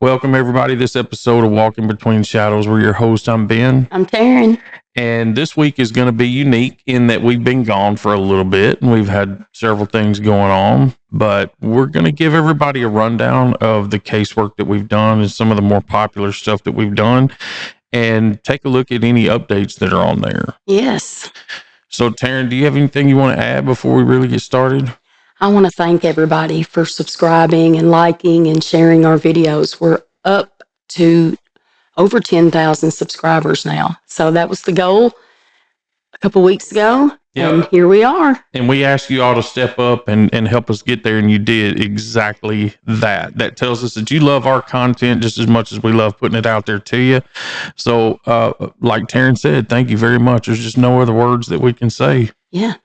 Welcome, everybody. This episode of Walking Between Shadows. We're your host. I'm Ben. I'm Taryn. And this week is going to be unique in that we've been gone for a little bit and we've had several things going on. But we're going to give everybody a rundown of the casework that we've done and some of the more popular stuff that we've done and take a look at any updates that are on there. Yes. So, Taryn, do you have anything you want to add before we really get started? I want to thank everybody for subscribing and liking and sharing our videos. We're up to over 10,000 subscribers now. So that was the goal a couple weeks ago. Yep. And here we are. And we asked you all to step up and help us get there, and you did exactly that. That tells us that you love our content just as much as we love putting it out there to you. So, like Taryn said, thank you very much. There's just no other words that we can say. Yeah.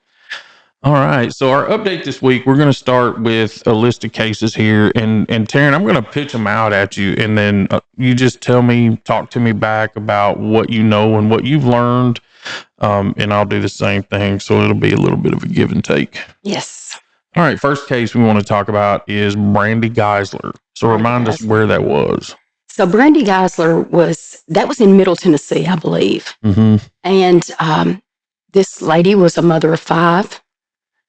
All right. So our update this week, we're going to start with a list of cases here. And Taryn, I'm going to pitch them out at you. And then you just talk to me back about what you know and what you've learned. And I'll do the same thing. So it'll be a little bit of a give and take. Yes. All right. First case we want to talk about is Brandy Geisler. So remind us where that was. So Brandy Geisler was in Middle Tennessee, I believe. Mm-hmm. And this lady was a mother of 5.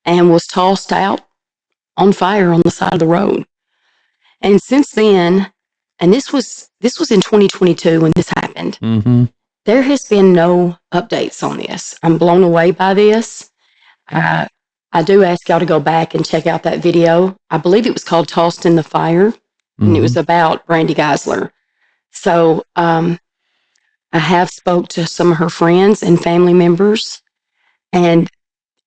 And was tossed out on fire on the side of the road. And since then, and this was in 2022 when this happened, mm-hmm. There has been no updates on this. I'm blown away by this. I do ask y'all to go back and check out that video. I believe it was called Tossed in the Fire, mm-hmm. and it was about Brandy Geisler. So I have spoke to some of her friends and family members, and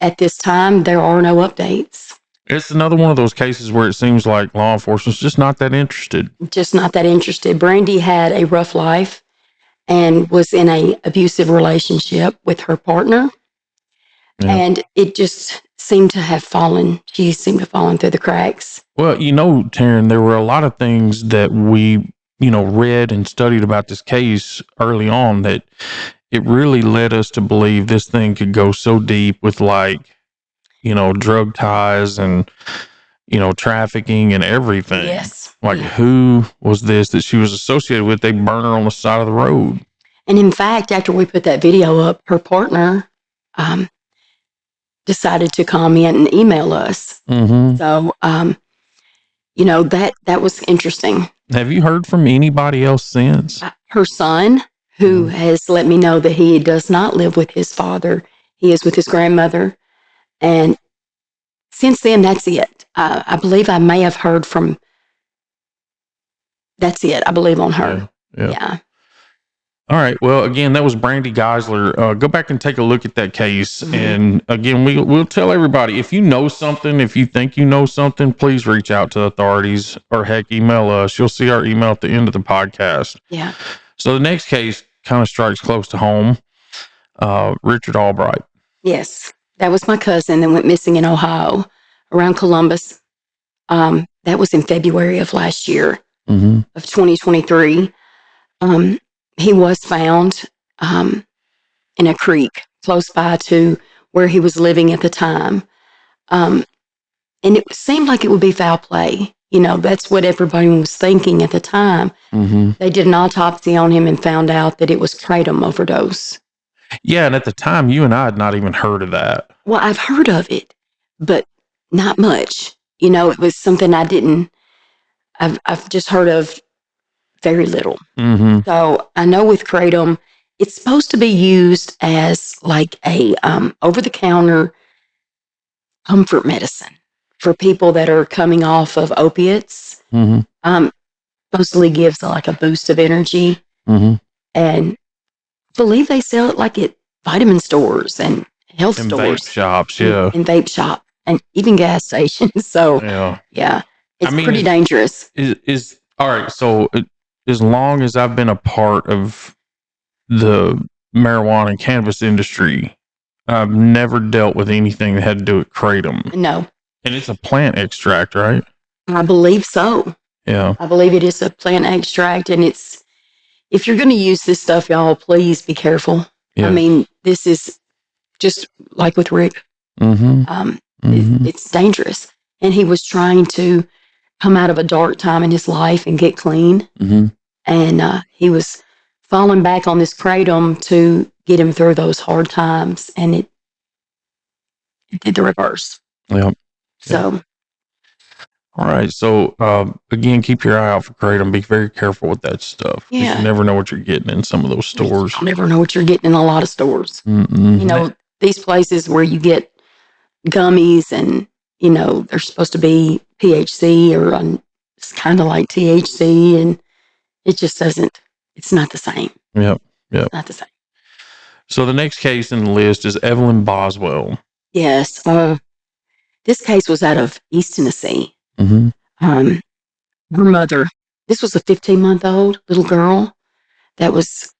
at this time, there are no updates. It's another one of those cases where it seems like law enforcement's just not that interested. Just not that interested. Brandy had a rough life and was in an abusive relationship with her partner. Yeah. And it just seemed to have fallen. She seemed to have fallen through the cracks. Well, Taryn, there were a lot of things that we, read and studied about this case early on that it really led us to believe this thing could go so deep with drug ties and, trafficking and everything. Yes. Who was this that she was associated with? They burn her on the side of the road. And in fact, after we put that video up, her partner decided to comment and email us. Mm-hmm. So, that was interesting. Have you heard from anybody else since? Her son, who has let me know that he does not live with his father. He is with his grandmother. And since then, that's it. I believe I may have heard from, that's it, I believe, on her. Yeah. All right. Well, again, that was Brandy Geisler. Go back and take a look at that case. Mm-hmm. And again, we'll tell everybody, if you know something, if you think you know something, please reach out to authorities or heck, email us. You'll see our email at the end of the podcast. Yeah. So the next case kind of strikes close to home. Richard Albright. Yes. That was my cousin that went missing in Ohio around Columbus. That was in February of last year, mm-hmm. of 2023. He was found in a creek close by to where he was living at the time. And it seemed like it would be foul play. That's what everybody was thinking at the time. Mm-hmm. They did an autopsy on him and found out that it was kratom overdose. Yeah, and at the time, you and I had not even heard of that. Well, I've heard of it, but not much. It was something I've just heard of very little. Mm-hmm. So I know with kratom, it's supposed to be used as like a over-the-counter comfort medicine for people that are coming off of opiates. Mm-hmm. Supposedly gives like a boost of energy. Mm-hmm. And I believe they sell it like at vitamin stores and health stores. Vape shops, yeah. And vape shop and even gas stations. So, yeah it's pretty dangerous. All right, so as long as I've been a part of the marijuana and cannabis industry, I've never dealt with anything that had to do with kratom. No. And it's a plant extract, right? I believe so. Yeah. I believe it is a plant extract, and if you're going to use this stuff, y'all, please be careful. Yeah. I mean, this is just like with Rick. Mm-hmm. It's dangerous. And he was trying to come out of a dark time in his life and get clean. And he was falling back on this kratom to get him through those hard times, and it did the reverse. Yep. So, all right. So, again, keep your eye out for kratom. Be very careful with that stuff. Yeah. You never know what you're getting in some of those stores. You never know what you're getting in a lot of stores. Mm-mm. You know, these places where you get gummies and, you know, they're supposed to be THC or it's kind of like THC, and it just doesn't, it's not the same. Yep. It's not the same. So the next case in the list is Evelyn Boswell. Yes. This case was out of East Tennessee. Her mother, this was a 15-month-old little girl that was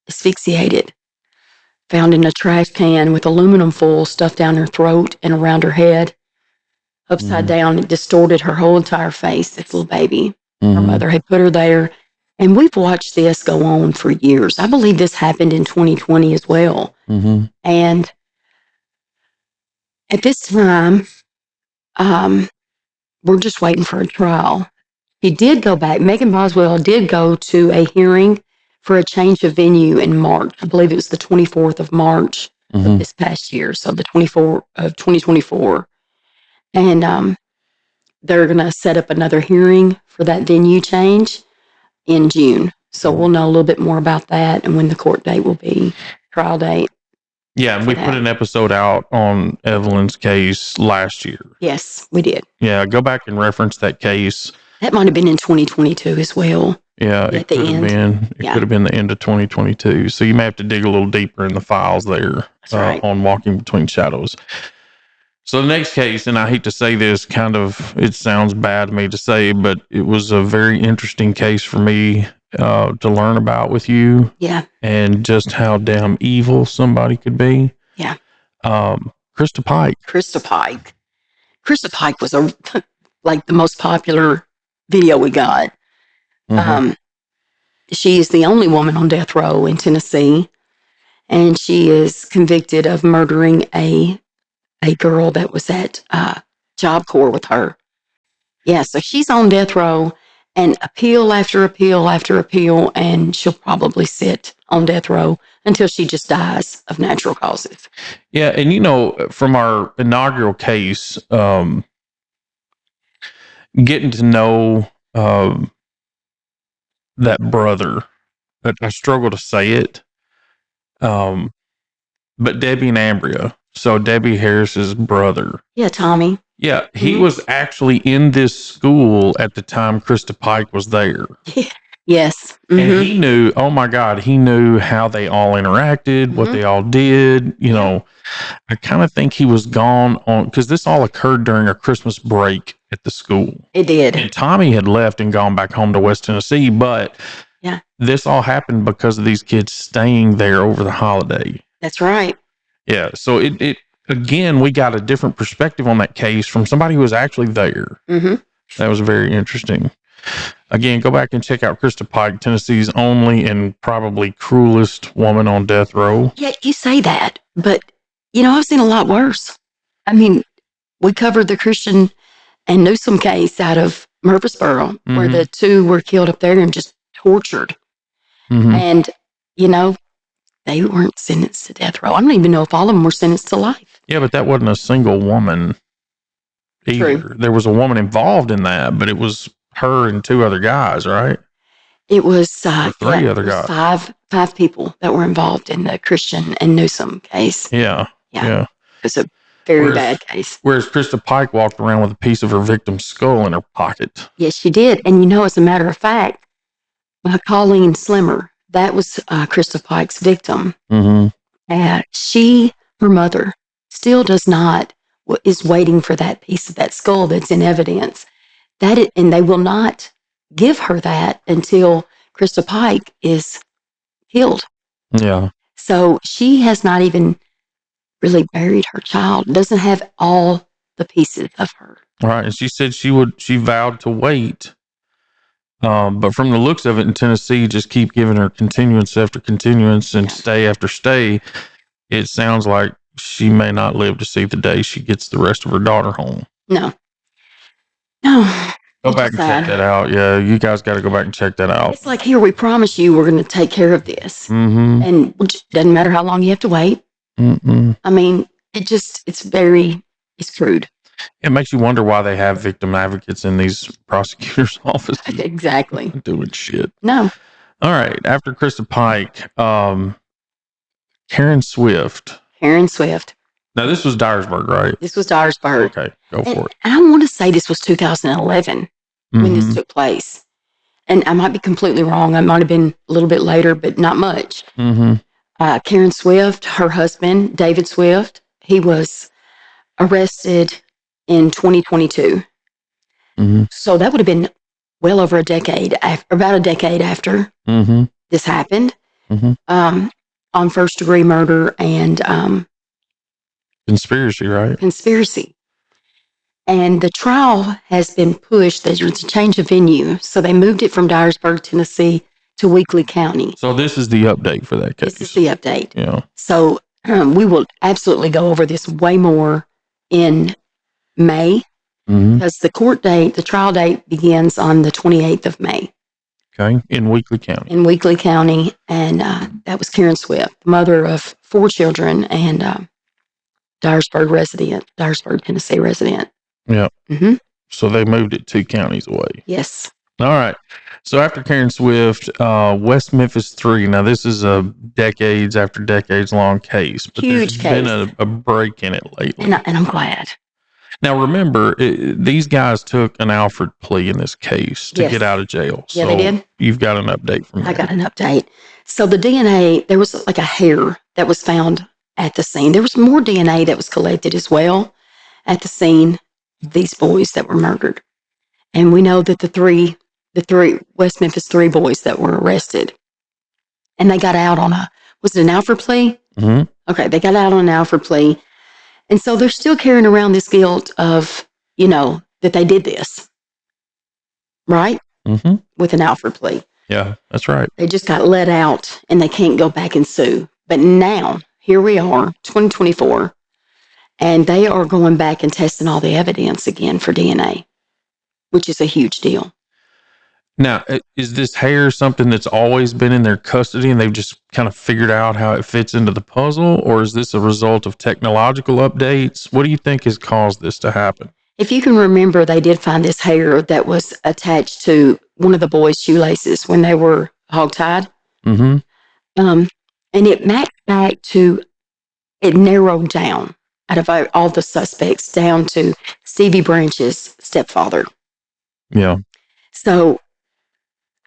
asphyxiated, found in a trash can with aluminum foil stuffed down her throat and around her head, upside down. It distorted her whole entire face, this little baby. Her mother had put her there. And we've watched this go on for years. I believe this happened in 2020 as well. And at this time, we're just waiting for a trial. He did go back. Megan Boswell did go to a hearing for a change of venue in March. I believe it was the 24th of March of this past year. So the 24th of 2024. And they're going to set up another hearing for that venue change in June. So we'll know a little bit more about that and when the court date will be, trial date. Yeah, and we put an episode out on Evelyn's case last year. Yes, we did. Yeah, go back and reference that case. That might have been in 2022 as well. Yeah, it could have been. It could have been the end of 2022. So you may have to dig a little deeper in the files there on Walking Between Shadows. So the next case, and I hate to say this, it sounds bad to me to say, but it was a very interesting case for me to learn about with you. Yeah. And just how damn evil somebody could be. Yeah. Christa Pike. Christa Pike was like the most popular video we got. She is the only woman on death row in Tennessee, and she is convicted of murdering a girl that was at Job Corps with her. Yeah, so she's on death row, and appeal after appeal after appeal, and she'll probably sit on death row until she just dies of natural causes. Yeah, and you know, from our inaugural case, getting to know that brother, I struggle to say it, but Debbie and Ambria. So Debbie Harris's brother. Yeah, Tommy. Yeah, he was actually in this school at the time Christa Pike was there. Yeah. Yes. And he knew, oh my God, he knew how they all interacted, what they all did. You know, I kind of think he was gone on, because this all occurred during a Christmas break at the school. It did. And Tommy had left and gone back home to West Tennessee, but this all happened because of these kids staying there over the holiday. That's right. Yeah. So it again, we got a different perspective on that case from somebody who was actually there. That was very interesting. Again, go back and check out Christa Pike, Tennessee's only and probably cruelest woman on death row. Yeah, you say that, but, you know, I've seen a lot worse. I mean, we covered the Christian and Newsom case out of Murfreesboro, where the two were killed up there and just tortured. And, you know, they weren't sentenced to death row. I don't even know if all of them were sentenced to life. Yeah, but that wasn't a single woman either. True. There was a woman involved in that, but it was her and two other guys, right? It was three other guys. Five people that were involved in the Christian and Newsom case. Yeah. It was a very bad case. Whereas Christa Pike walked around with a piece of her victim's skull in her pocket. Yes, she did. And you know, as a matter of fact, Colleen Slimmer, that was Christa Pike's victim. Her mother, still is waiting for that piece of that skull that's in evidence. And they will not give her that until Christa Pike is killed. Yeah. So she has not even really buried her child, doesn't have all the pieces of her. Right. And she said she vowed to wait. But from the looks of it in Tennessee, just keep giving her continuance after continuance and stay after stay. It sounds like she may not live to see the day she gets the rest of her daughter home. No. No. Go back and check that out. Yeah, you guys got to go back and check that out. It's like, here, we promise you we're going to take care of this. Mm-hmm. And it doesn't matter how long you have to wait. Mm-mm. I mean, it's crude. It makes you wonder why they have victim advocates in these prosecutors' offices. Exactly. Doing shit. No. All right. After Christa Pike, Karen Swift. Now, this was Dyersburg, right? This was Dyersburg. Okay, go for it. And I want to say this was 2011 when this took place. And I might be completely wrong. I might have been a little bit later, but not much. Karen Swift, her husband, David Swift, he was arrested in 2022. So that would have been well over about a decade after this happened, on first-degree murder and conspiracy, right? Conspiracy. And the trial has been pushed. There's a change of venue. So they moved it from Dyersburg, Tennessee to Weakley County. So this is the update for that case. This is the update. Yeah. So we will absolutely go over this way more in May, because the trial date begins on the 28th of May. Okay. In Weakley County. And that was Karen Swift, the mother of 4 children and Dyersburg, Tennessee resident. Yeah. So they moved it 2 counties away. Yes. All right. So after Karen Swift, West Memphis 3. Now, this is a decades after decades long case, but Huge there's been a break in it lately. And I'm glad. Now, remember, these guys took an Alfred plea in this case to get out of jail. Yeah, they did. You've got an update from there. I got an update. So the DNA, there was like a hair that was found at the scene. There was more DNA that was collected as well at the scene of these boys that were murdered. And we know that the three West Memphis 3 boys that were arrested, and they got out on was it an Alfred plea? Okay, they got out on an Alfred plea. And so they're still carrying around this guilt of, that they did this, right? With an Alfred plea. Yeah, that's right. They just got let out and they can't go back and sue. But now, here we are, 2024, and they are going back and testing all the evidence again for DNA, which is a huge deal. Now, is this hair something that's always been in their custody and they've just kind of figured out how it fits into the puzzle? Or is this a result of technological updates? What do you think has caused this to happen? If you can remember, they did find this hair that was attached to one of the boys' shoelaces when they were hogtied. And it matched back to, it narrowed down out of all the suspects down to Stevie Branch's stepfather. Yeah. So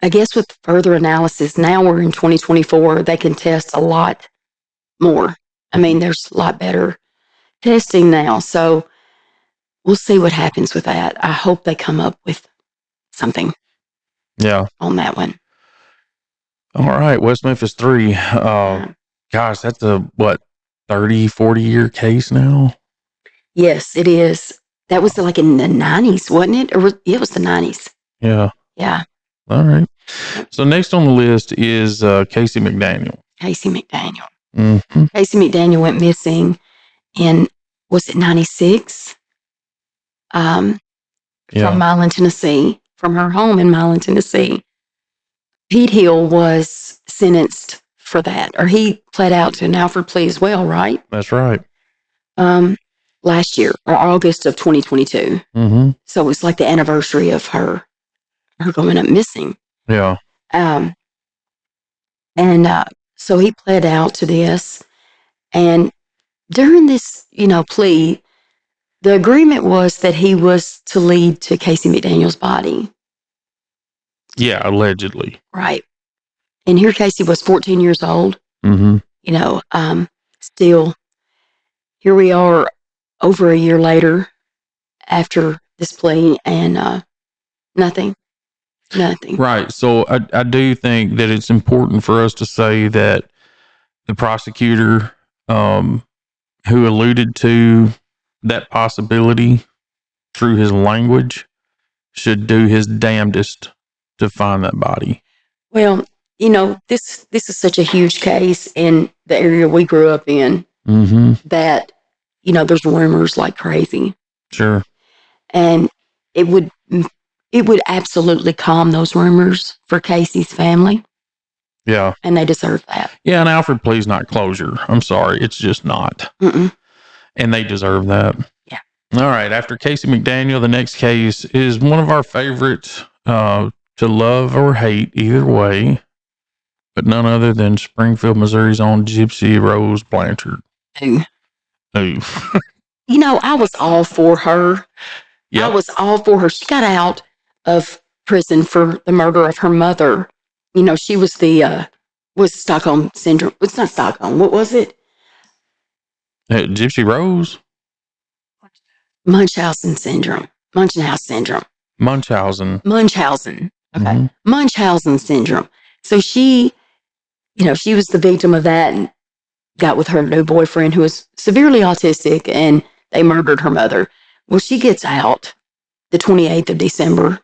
I guess with further analysis, now we're in 2024, they can test a lot more. I mean, there's a lot better testing now. So we'll see what happens with that. I hope they come up with something on that one. All right. West Memphis 3. Gosh, that's a, 30, 40-year case now? Yes, it is. That was like in the 90s, wasn't it? It was the 90s. Yeah. Yeah. All right. So next on the list is Cayce McDaniel. Cayce McDaniel. Cayce McDaniel went missing in, was it 96? From Milan, Tennessee, from her home in Milan, Tennessee. Pete Hill was sentenced for that, or he pled out to an Alfred plea as well, right? That's right. Last year, or August of 2022. So it was like the anniversary of her going up missing. Yeah. So he pled out to this, and during this, plea, the agreement was that he was to lead to Cayce McDaniel's body. Yeah, allegedly. Right. And here Cayce was 14 years old. Still, here we are over a year later after this plea, and nothing. Right. So I do think that it's important for us to say that the prosecutor who alluded to that possibility through his language should do his damnedest to find that body. Well, this is such a huge case in the area we grew up in that, there's rumors like crazy. Sure. And it would it would absolutely calm those rumors for Cayce's family. Yeah. And they deserve that. Yeah, and Alfred plea's not closure. I'm sorry. It's just not. Mm-mm. And they deserve that. Yeah. All right. After Cayce McDaniel, the next case is one of our favorites to love or hate, either way, but none other than Springfield, Missouri's own Gypsy Rose Blanchard. Ooh. Ooh. I was all for her. Yep. I was all for her. She got out of prison for the murder of her mother. She was was Stockholm syndrome. It's not Stockholm. What was it? Gypsy Rose? Munchausen syndrome. Munchausen. Okay. Mm-hmm. Munchausen syndrome. So she was the victim of that and got with her new boyfriend who was severely autistic, and they murdered her mother. Well, she gets out the 28th of December.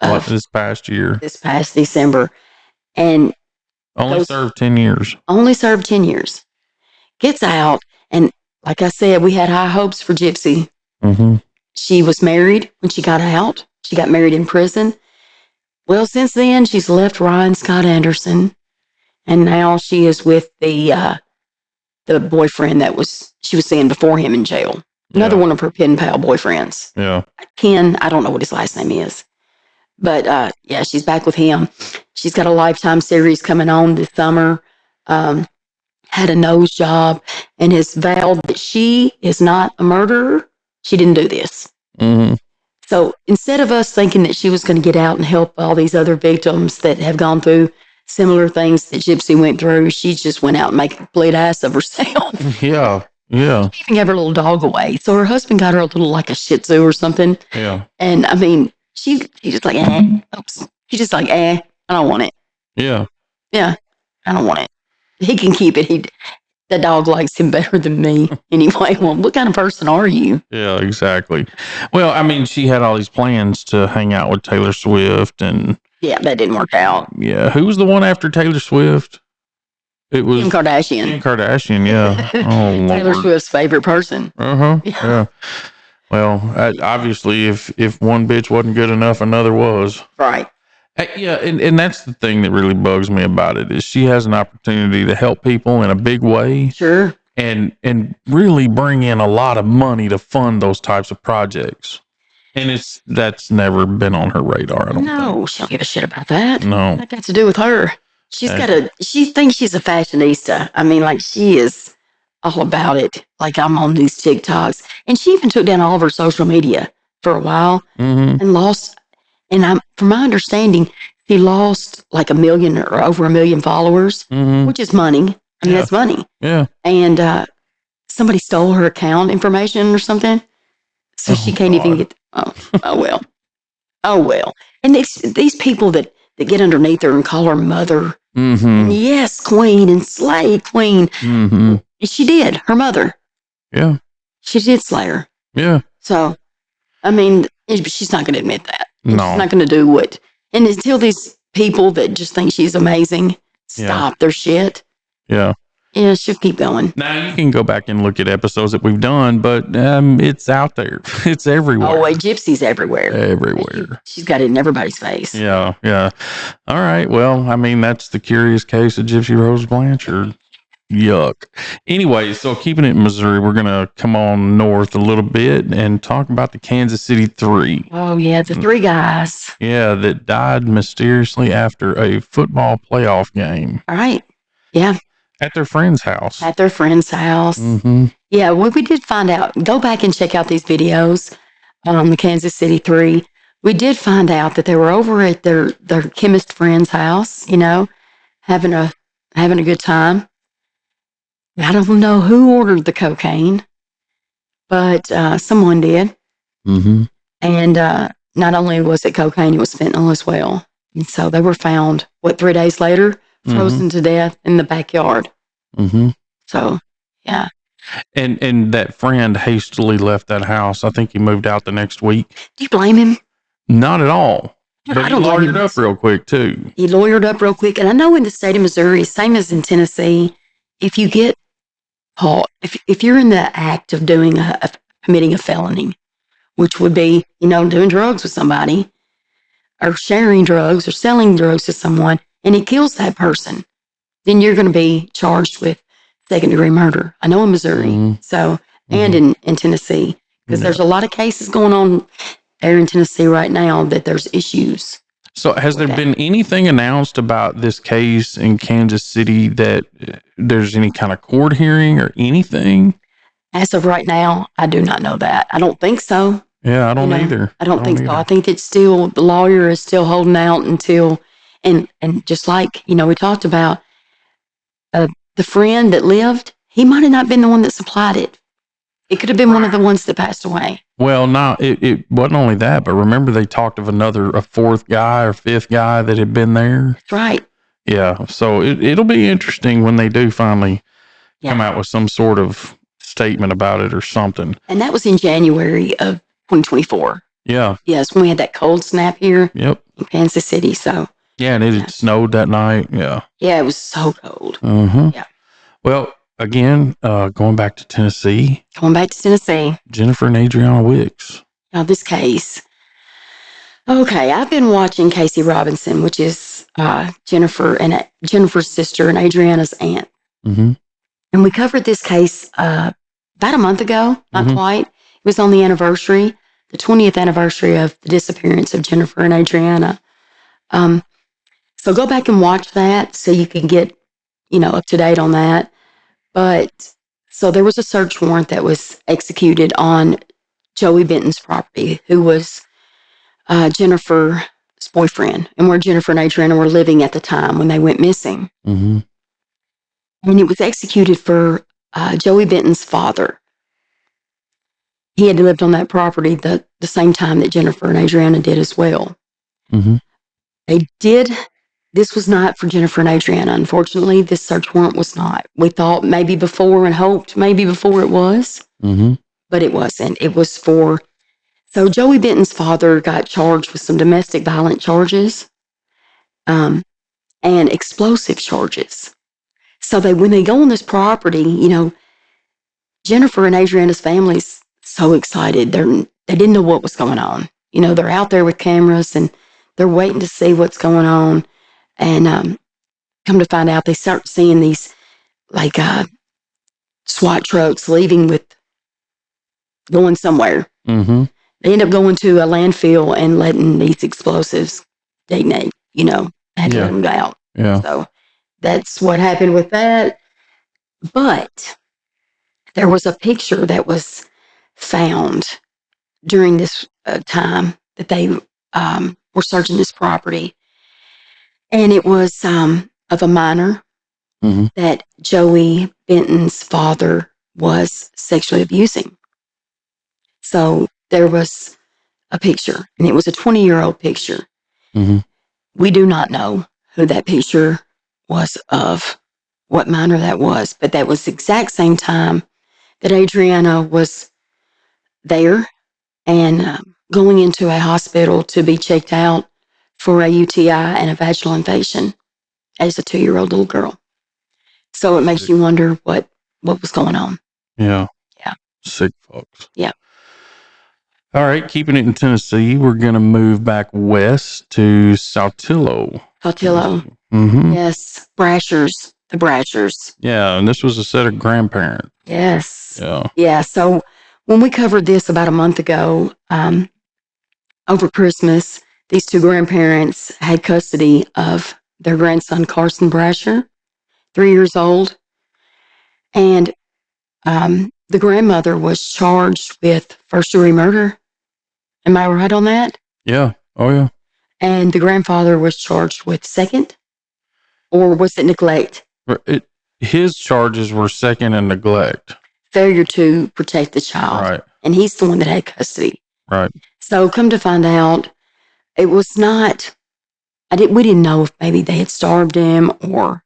This past year. This past December. And only served 10 years. Only served 10 years. Gets out. And like I said, we had high hopes for Gypsy. Mm-hmm. She was married when she got out. She got married in prison. Well, since then, she's left Ryan Scott Anderson. And now she is with the boyfriend she was seeing before him in jail. Another one of her pen pal boyfriends. Yeah. Ken, I don't know what his last name is. But she's back with him. She's got a Lifetime series coming on this summer. Had a nose job and has vowed that she is not a murderer. She didn't do this. Mm-hmm. So instead of us thinking that she was going to get out and help all these other victims that have gone through similar things that Gypsy went through, she just went out and made a complete ass of herself. Yeah. Yeah. She even gave her little dog away. So her husband got her a little, like a Shih Tzu or something. Yeah. And I mean, she's just like, oops. She's just like, I don't want it. Yeah. Yeah. I don't want it. He can keep it. The dog likes him better than me anyway. Well, what kind of person are you? Yeah, exactly. Well, I mean, she had all these plans to hang out with Taylor Swift and. Yeah, that didn't work out. Yeah. Who was the one after Taylor Swift? It was Kim Kardashian. Yeah. Oh, Lord. Taylor Swift's favorite person. Uh-huh. Yeah. Well, obviously, if one bitch wasn't good enough, another was. Right. Yeah, and that's the thing that really bugs me about it is she has an opportunity to help people in a big way. Sure. And really bring in a lot of money to fund those types of projects. And that's never been on her radar, I don't think. No, she don't give a shit about that. No. That got to do with her. She thinks she's a fashionista. I mean, like, she is all about it. Like, I'm on these TikToks. And she even took down all of her social media for a while and lost. And from my understanding, she lost like 1 million or over 1 million followers, which is money. I mean, that's money. Yeah. And somebody stole her account information or something. So she can't even get, oh well. Oh well. And these people that get underneath her and call her mother. Mm-hmm. And yes, queen and slay queen. Mm-hmm. She did, her mother. Yeah. She did slay her. Yeah. So, I mean, she's not going to admit that. No. She's not going to do what. And until these people that just think she's amazing stop their shit. Yeah. Yeah, she'll keep going. Now, you can go back and look at episodes that we've done, but it's out there. It's everywhere. Oh, wait, Gypsy's everywhere. Everywhere. She's got it in everybody's face. Yeah, yeah. All right. Well, I mean, that's the curious case of Gypsy Rose Blanchard. Yuck. Anyway, so keeping it in Missouri, we're going to come on north a little bit and talk about the Kansas City Three. Oh, yeah, the three guys. Yeah, that died mysteriously after a football playoff game. All right. Yeah. At their friend's house. At their friend's house. Mm-hmm. Yeah, we did find out. Go back and check out these videos on the Kansas City Three. We did find out that they were over at their chemist friend's house, having a good time. I don't know who ordered the cocaine, but someone did. Mm-hmm. And not only was it cocaine, it was fentanyl as well. And so they were found, 3 days later, frozen to death in the backyard. Mm-hmm. So, yeah. And that friend hastily left that house. I think he moved out the next week. Do you blame him? Not at all. But he lawyered up real quick, too. He lawyered up real quick. And I know in the state of Missouri, same as in Tennessee, if you get caught, if you're in the act of committing a felony, which would be, doing drugs with somebody or sharing drugs or selling drugs to someone, and it kills that person, then you're going to be charged with second-degree murder. I know in Missouri, and in Tennessee, because there's a lot of cases going on there in Tennessee right now that there's issues. So has there been anything announced about this case in Kansas City that there's any kind of court hearing or anything? As of right now, I do not know that. I don't think so. Yeah, I don't either. I don't think so. I think it's still, the lawyer is still holding out until, and just like, we talked about, the friend that lived, he might have not been the one that supplied it. It could have been one of the ones that passed away. Well, no, it wasn't only that, but remember they talked of a fourth guy or fifth guy that had been there? That's right. Yeah, so it'll be interesting when they do finally come out with some sort of statement about it or something. And that was in January of 2024. Yeah. Yes, when we had that cold snap here. Yep. In Kansas City, so. Yeah, and it had snowed that night. Yeah. Yeah, it was so cold. Yeah. Well, again, going back to Tennessee. Jennifer and Adrianna Wicks. Now, this case. Okay, I've been watching Cayce Robinson, which is Jennifer's sister and Adrianna's aunt. And we covered this case about a month ago, not quite. It was on the 20th anniversary of the disappearance of Jennifer and Adrianna. So go back and watch that so you can get, up to date on that. But so there was a search warrant that was executed on Joey Benton's property, who was Jennifer's boyfriend, and where Jennifer and Adrianna were living at the time when they went missing. And it was executed for Joey Benton's father. He had lived on that property the same time that Jennifer and Adrianna did as well. This was not for Jennifer and Adrianna. Unfortunately, this search warrant was not. We thought maybe before and hoped maybe before it was, but it wasn't. It was so Joey Benton's father got charged with some domestic violence charges and explosive charges. So when they go on this property, Jennifer and Adrianna's family's so excited. They didn't know what was going on. They're out there with cameras and they're waiting to see what's going on. And come to find out, they start seeing these SWAT trucks going somewhere. They end up going to a landfill and letting these explosives detonate, had to let them out. Yeah. So that's what happened with that. But there was a picture that was found during this time that they were searching this property. And it was of a minor that Joey Benton's father was sexually abusing. So there was a picture, and it was a 20-year-old picture. We do not know who that picture was of, what minor that was, but that was the exact same time that Adrianna was there and going into a hospital to be checked out for a UTI and a vaginal infection as a 2-year-old little girl. So it makes you wonder what was going on. Yeah. Yeah. Sick folks. Yeah. All right. Keeping it in Tennessee, we're going to move back west to Saltillo. Yes. The Brashers. Yeah. And this was a set of grandparents. Yes. Yeah. Yeah. So when we covered this about a month ago, over Christmas, these two grandparents had custody of their grandson, Carson Brasher, 3 years old. And the grandmother was charged with first-degree murder. Am I right on that? Yeah. Oh, yeah. And the grandfather was charged with second? Or was it neglect? His charges were second and neglect. Failure to protect the child. Right. And he's the one that had custody. Right. So come to find out, it was not, we didn't know if maybe they had starved him or,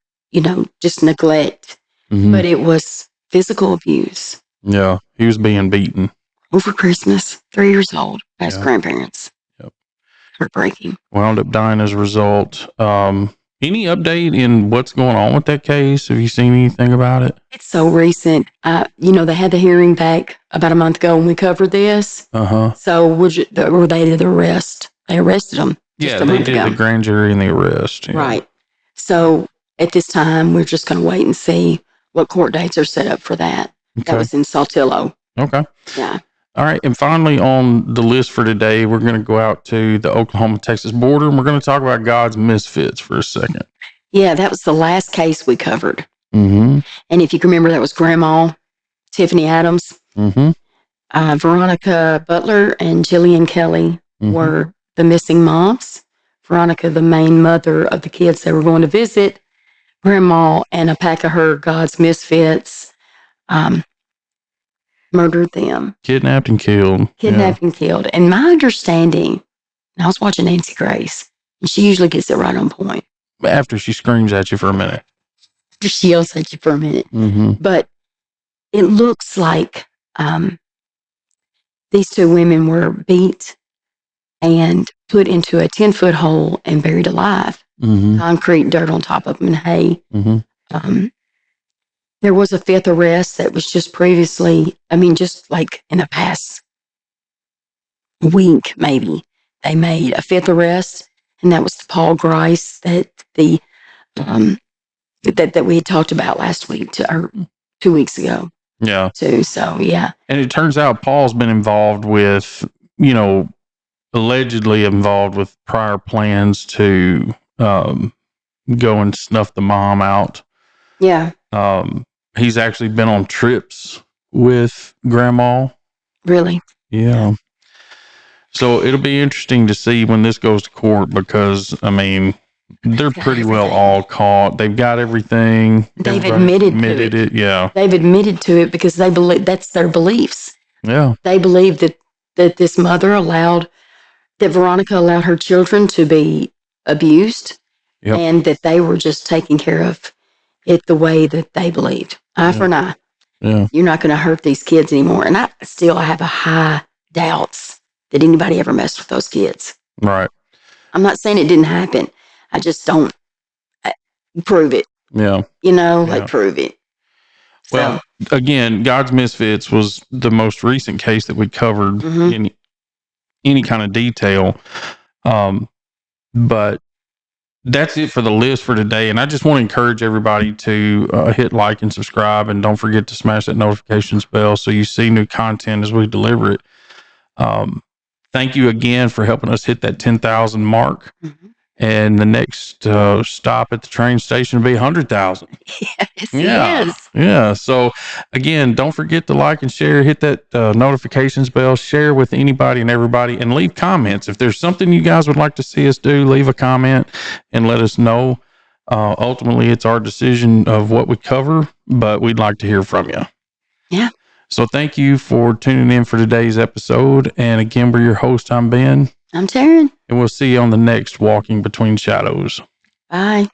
just neglect. But it was physical abuse. Yeah. He was being beaten. Over Christmas, 3 years old, past grandparents. Yep. Heartbreaking. Wound up dying as a result. Any update in what's going on with that case? Have you seen anything about it? It's so recent. They had the hearing back about a month ago when we covered this. So they did the arrest. They arrested them just a month ago. Yeah, they did the grand jury and the arrest. Yeah. Right. So at this time, we're just going to wait and see what court dates are set up for that. Okay. That was in Saltillo. Okay. Yeah. All right. And finally, on the list for today, we're going to go out to the Oklahoma-Texas border, and we're going to talk about God's Misfits for a second. Yeah, that was the last case we covered. Mm-hmm. And if you can remember, that was Grandma Tiffany Adams. Mm-hmm. Veronica Butler and Jillian Kelly were the missing moms. Veronica, the main mother of the kids they were going to visit. Grandma and a pack of her God's Misfits murdered them. Kidnapped and killed. And killed. And my understanding, I was watching Nancy Grace, and she usually gets it right on point. After she screams at you for a minute. She yells at you for a minute. Mm-hmm. But it looks like these two women were beat and put into a 10-foot hole and buried alive. Mm-hmm. Concrete, dirt on top of them, and hay. Mm-hmm. There was a fifth arrest that was just previously, just like in the past week, maybe, they made a fifth arrest, and that was Paul Grice that that we had talked about last week or 2 weeks ago. Yeah. Too. So, yeah. And it turns out Paul's been involved with, allegedly involved with prior plans to go and snuff the mom out. Yeah. He's actually been on trips with Grandma. Really? Yeah. So it'll be interesting to see when this goes to court because, they're pretty well all caught. They've got everything. They've admitted to it. Yeah. They've admitted to it because they believe that's their beliefs. Yeah. They believe that this mother that Veronica allowed her children to be abused. Yep. And that they were just taking care of it the way that they believed. Eye for an eye. Yeah. You're not going to hurt these kids anymore. And I have a high doubts that anybody ever messed with those kids. Right. I'm not saying it didn't happen. I just don't prove it. Yeah. Prove it. Well, again, God's Misfits was the most recent case that we covered in any kind of detail. But that's it for the list for today. And I just want to encourage everybody to hit like and subscribe. And don't forget to smash that notifications bell so you see new content as we deliver it. Thank you again for helping us hit that 10,000 mark. Mm-hmm. And the next stop at the train station will be 100,000. Yes. Yeah. So again, don't forget to like and share, hit that notifications bell, share with anybody and everybody, and leave comments. If there's something you guys would like to see us do, leave a comment and let us know. Ultimately, it's our decision of what we cover, but we'd like to hear from you. Yeah. So thank you for tuning in for today's episode. And again, we're your host. I'm Ben. I'm Taryn. And we'll see you on the next Walking Between Shadows. Bye.